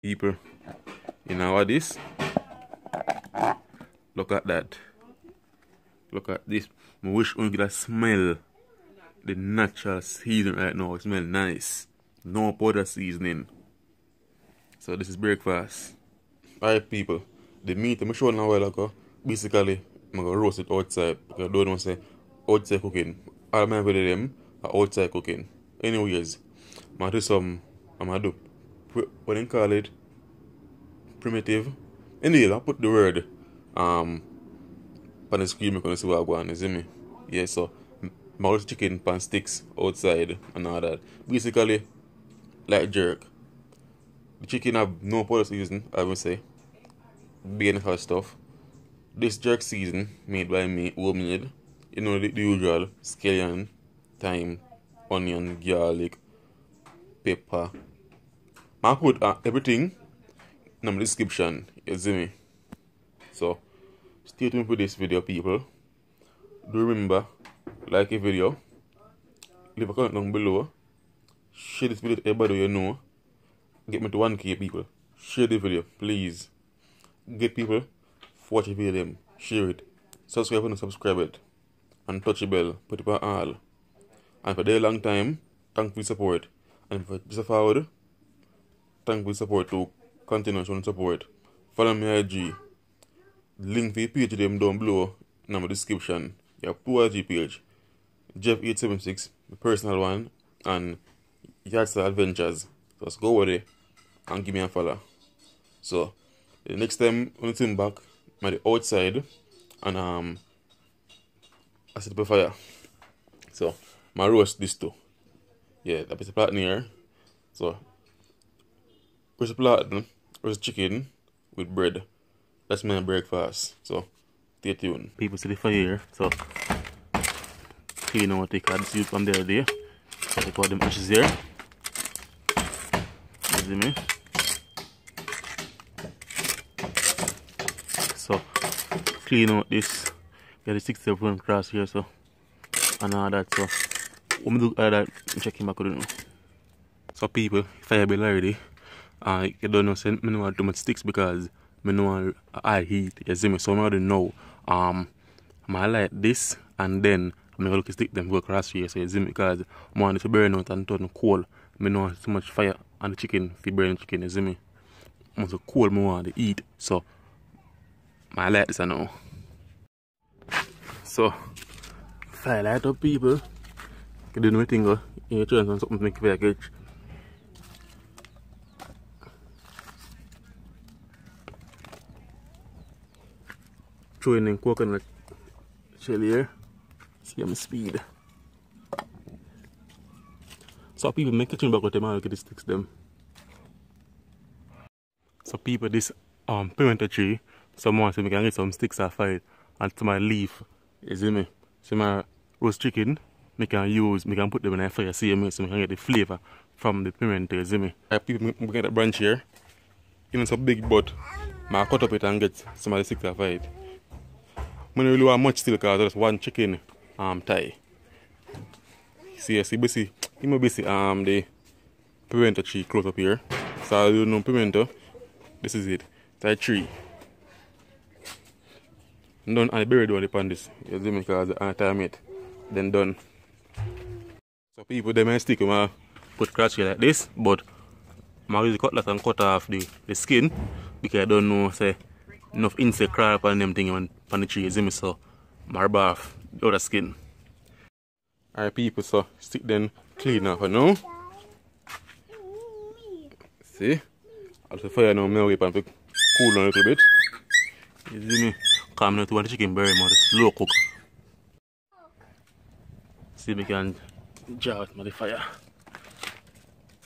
People, you know what this? Look at that. Look at this. I wish we could smell the natural seasoning right now. It smells nice. No powder seasoning. So this is breakfast. Alright people, the meat I'm showing a while ago, basically I'm gonna roast it outside because I don't want to say outside cooking. All my video them are outside cooking. Anyways, I'm gonna do some what do you call it? Primitive. Anyway, I'll put the word on the screen. You're gonna see what I'm going, you see me? Yeah, so my roast chicken pan sticks outside and all that. Basically like jerk. The chicken have no powder season, I would say. Being her stuff. This jerk season made by me, homemade. You know the usual scallion, thyme, onion, garlic, pepper. I put everything in the description, you see me? So stay tuned for this video people. Do remember, like a video, leave a comment down below, share this video to everybody you know. Get me to 1K people. Share the video, please. Get people, watch the video them, share it, subscribe and subscribe it, and touch the bell, put it on all. And for a long time, thank for the support. And for just forward, thank for the support to continue showing support. Follow me IG. Link to the page them down below in the description. Your 2IG page. Jeff876, the personal one, and Yardstyle Adventures. Just go over there and give me a follow. So the next time when I'm back, I'm at the outside and I set up a fire. So I roast this too. Yeah, that is a plate here. So roast a plate, roast chicken with bread. That's my breakfast. So stay tuned. People see the fire here, so clean out the card soup from there. Take out the ashes here. You see me? So clean out this. Get the 67 cross here, so and all that. So when we do all that, I'm checking back with it. So people, fire bill already. You don't know, say I don't want too much sticks because I don't want high heat. You see me? So I already know. I light this and then I'm gonna look at stick them go across here. So you see me? Because I want it to burn out and turn cold. I don't want too much fire on the chicken if you burn the chicken. You see me? I'm so cold. I want to eat. So I light this now. So fire light up people. You do anything go. You try something to make fire catch. Throwing in coconut shell here. See my speed. So people make kitchen back with them and look at the sticks them. So people this pimento tree, someone so we can get some sticks or fire and to my leaf. You see me? So my roast chicken we can put them in a fire, see me, so we can get the flavour from the pimento, you see me? People we get a branch here. Even so big but I cut up it and get some of the sticks or fire. I don't really want much still because there's one chicken thigh. See, you see the pimento tree close up here. So you know pimento, this is it. It's a tree. And done and I buried one upon this. You see me because I time it. Then done. So people they may stick put scratch here like this, but I use the cutlass and cut off the skin because I don't know say enough insect crawl up on them thing on the tree, you see me, so I rub off the other skin. Alright people, so stick them clean off now. See? I'll just fire now my way and cool down a little bit. You see me? Because I don't want the chicken very much, slow cook. See me can jar out the fire.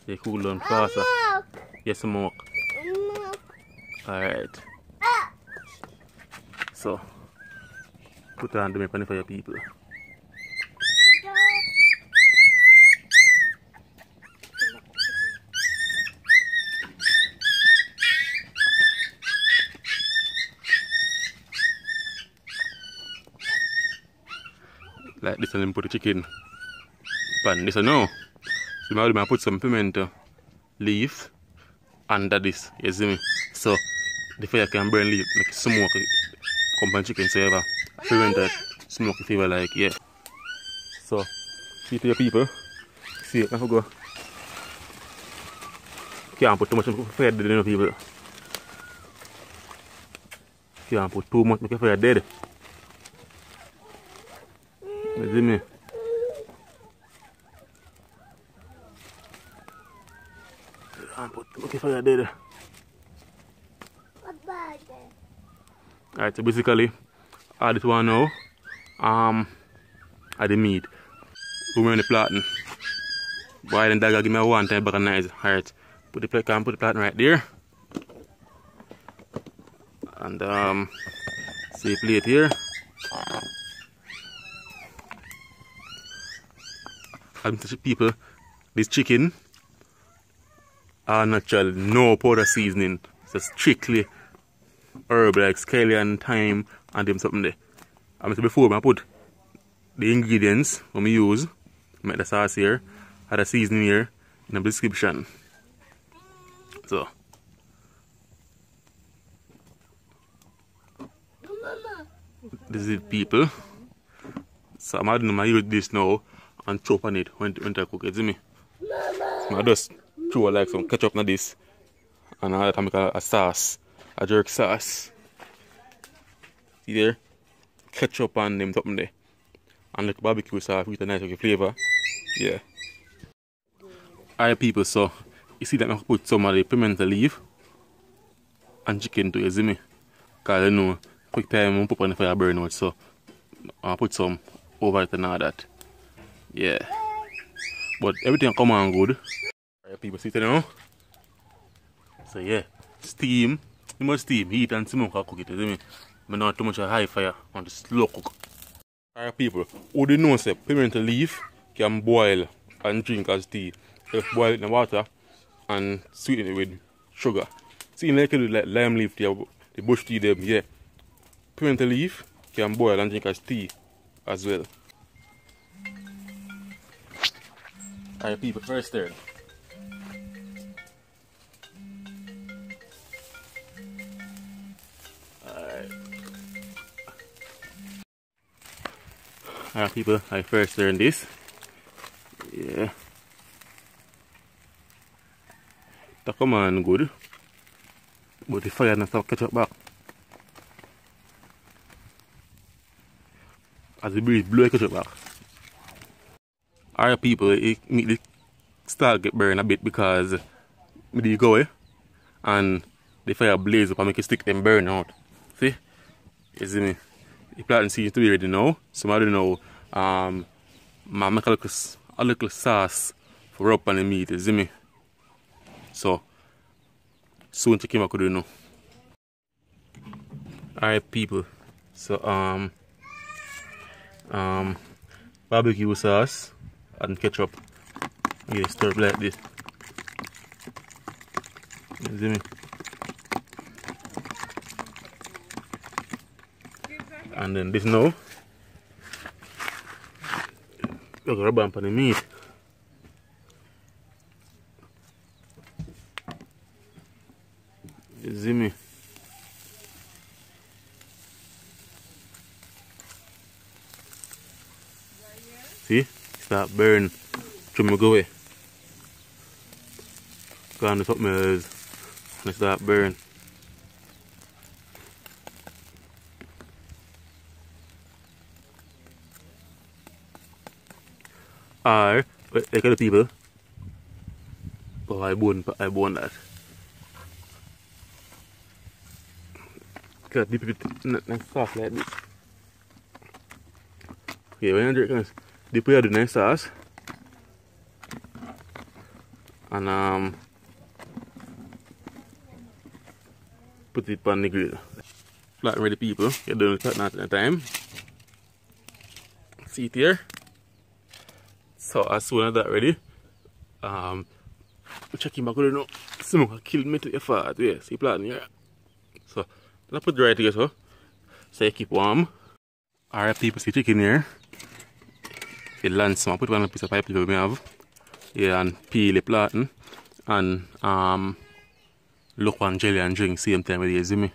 They cool down faster. Yes, some milk. Alright. So, put on the milk on the fire people. Like this and then put the chicken pan. This I know. So now I put some pimento leaves under this, you see me? So the fire can burn leave, like smoke come on chicken, so you ever prevent that smoky fever, like, yeah. So see to your people, see it, I go. Can't put too much fire dead, you know, people. Can't put too much fire dead. You see me? Can't put too much fire dead. Alright, so basically, all this one now, I the meat. We on the platen. Boy, then dog give me a one time back and nice. Alright, put the platen right there. And see plate here. And people, this chicken are natural, no powder seasoning. So strictly herb like Escallion, Thyme, and them something there. I said before, I put the ingredients we use, make the sauce here, had a seasoning here in the description. So, this is it, people. So I'm adding my use this now and chop on it when I cook it, see me? So I just throw like some ketchup on this and I make a sauce, a jerk sauce. See there? Ketchup and them something there. And like barbecue sauce with a nice flavor. Yeah. Alright people, so you see that I put some of the pimento leaf and chicken to it, see me? Cause you know, quick time I put on the fire burn out, so I put some over it and all that. Yeah. But everything come on good. Alright people, see it now? So yeah, steam, you must steam, heat and smoke and cook it, you see me? But not too much of high fire, on the slow cook. Alright people, who do you know say pimento leaf can boil and drink as tea? Just boil it in the water and sweeten it with sugar. See like you do like lime leaf, the bush tea them, yeah. Pimento leaf can boil and drink as tea as well. Alright people, first turn. Alright people, I first learned this. Yeah. That come on good. But the fire not catch up back. As the breeze blow, catch up back. Alright people, it make the start get burned a bit because me do go and the fire blaze up and make it stick them burn out. See? You see me? The platen seems to be ready now. So I don't know. I make a little sauce for rub on the meat, you see me? So soon chicken I could do now. Alright people. So barbecue sauce and ketchup. Yeah, stir up like this. You see me? And then this now, we're gonna rub on the meat. You see me? See? Start burn. Trim me go away. Go on the something else and start burn. Or, like other people, but I bone that. Gotta dip it in sauce like this. Okay, when you drink, dip it in the sauce. And put it on the grill. Flat ready people, get done with that at the time. See it here. So as soon as that ready, check him back on now. Smoke killed me to your fat, yeah, see plan here. So I put it right here so you keep warm. Alright people, see chicken here. It lands some, I put one piece of pipe we have. Yeah, and peel the platen and look on jelly and drink same time with you see me.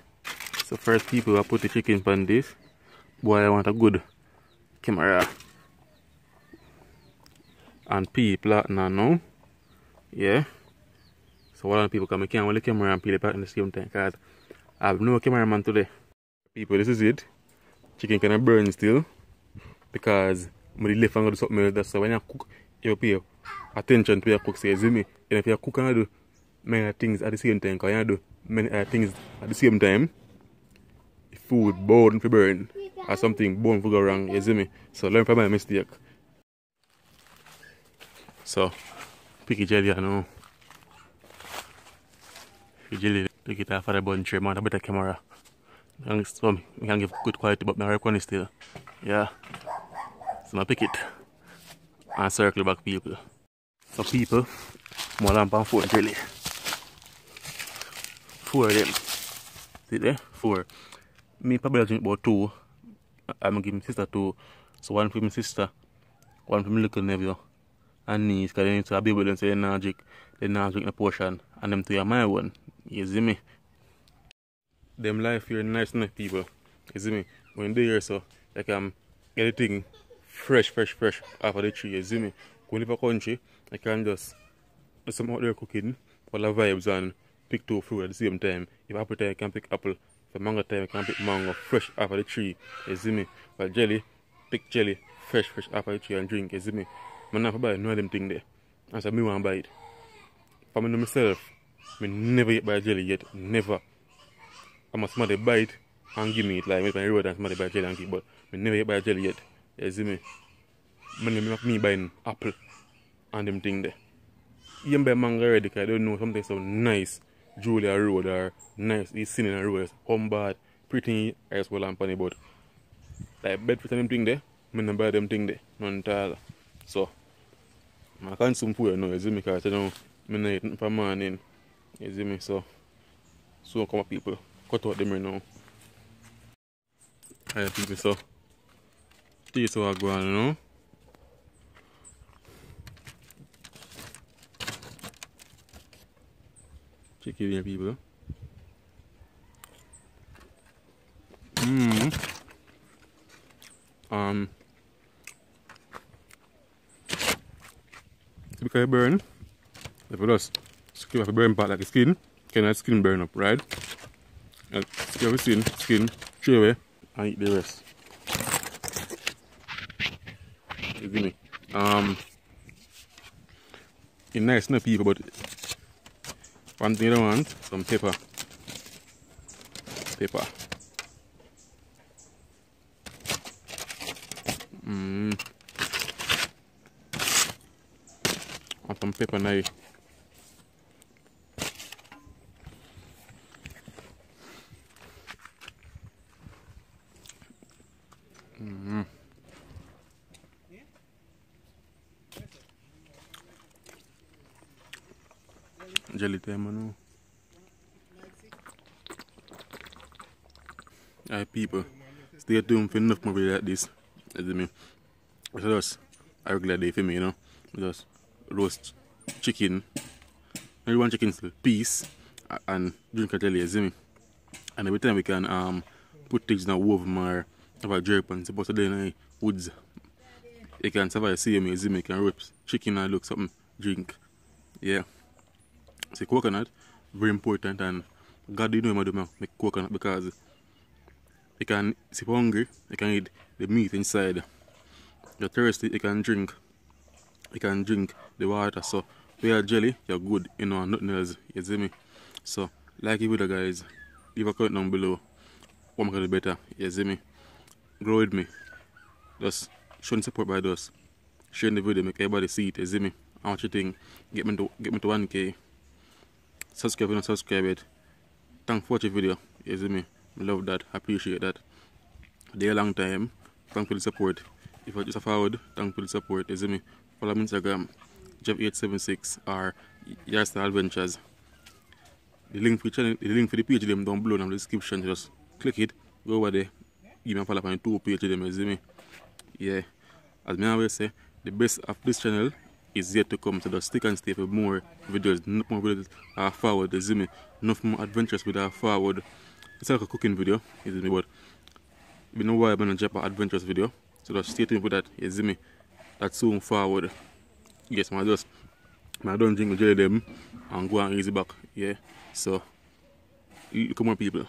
So first people I put the chicken on this. Boy, I want a good camera. And people are now. Yeah. So one of the people come, I can't hold the camera and peel it back in the same time because I have no cameraman today. People, this is it. Chicken kind of burn still because I'm left and go do something else. That's so when you cook, you pay attention to your cook, so you see me. And if you cook and do many things at the same time, because you do many things at the same time, food bound for burn or something bound for go wrong, you see me. So learn from my mistake. So picky jelly, I know. Jelly, look it off for the bun tray, man, a better camera. So I can give good quality, but my record is still. Yeah. So I pick it and circle back people. So people, more lamp and 4 jelly. 4 of them. See there? 4. Me probably drink about 2. I'm gonna give my sister 2. So 1 for my sister, 1 for my little nephew and niece, because they need to be able to say they not drink the portion, and them 2 are my one. You see me? Them life here nice enough people. You see me? When they here so like everything fresh off of the tree, you see me? When you live a country, I can just do some out there cooking for the vibes and pick 2 fruit at the same time. If apple time I can pick apple, for mango time I can pick mango fresh off of the tree, you see me? But jelly, pick jelly fresh off of the tree and drink, you see me? I'm not buy no of them thing there. And so me want to buy it. For me myself, I never yet buy jelly yet. Never. I must somebody buy it and give me it. Like maybe I reward and somebody buy jelly and give, but I never yet buy jelly yet. You see me? Me buying apple and them thing there. Even buy mango already because I don't know something so nice. Julia Road or nice East Sydney Road. Humbad, pretty as well and funny, but like Bedford and them thing there, I don't buy them thing there. None at all. So I consume food now, you see me, because I don't eat nothing for morning. You see me, so come up people, cut out them right now. Alright people, so this is what I go on, you know. Check it here people. Because it burn, if you just scrape off the burn part like the skin, can that skin burn up, right? And scrape the skin, throw away, and eat the rest. You see me? It's nice enough people, but one thing you don't want, some pepper. And some pepper now. Jelly time now. Alright people, stay tuned for enough more video like this. You see me? So that's a regular day for me, you know. Just roast chicken, maybe 1 chicken piece, and drink a jelly, you see me? And every time we can put things in a oven or have a jerk pan, suppose today in the woods. You can survive, see me, you see me, you can roast chicken and look something, drink. Yeah. So coconut, very important, and God you know I do make coconut because you can, if you're hungry, you can eat the meat inside. You're thirsty, you can drink the water. So if you have jelly, you're good, you know, and nothing else, you see me? So like the video guys, leave a comment down below what can do better, you see me? Grow with me. Just show support by those. Share the video, make everybody see it, you see me? I want you to think, get me to 1K. Subscribe if you don't subscribe it. Thanks for watching the video, you see me? I love that, I appreciate that. They a long time. Thanks for the support. If you're just a forward, thanks for the support, you see me? Follow me on Instagram, Jeff876 or Yarstar Adventures. The link for the page them down below in the description. Just click it, go over there, give me a follow on 2 pages them, you see me? Yeah. As I always say, the best of this channel is yet to come. So just stick and stay for more videos. Enough more videos are forward, you see me. Enough more adventures with our forward. It's like a cooking video, you see me, but you know why I'm gonna drop an adventures video. So just stay tuned for that, you see me. That's soon forward. Yes, I don't jingle jelly them and go and easy back. Yeah. So look more people.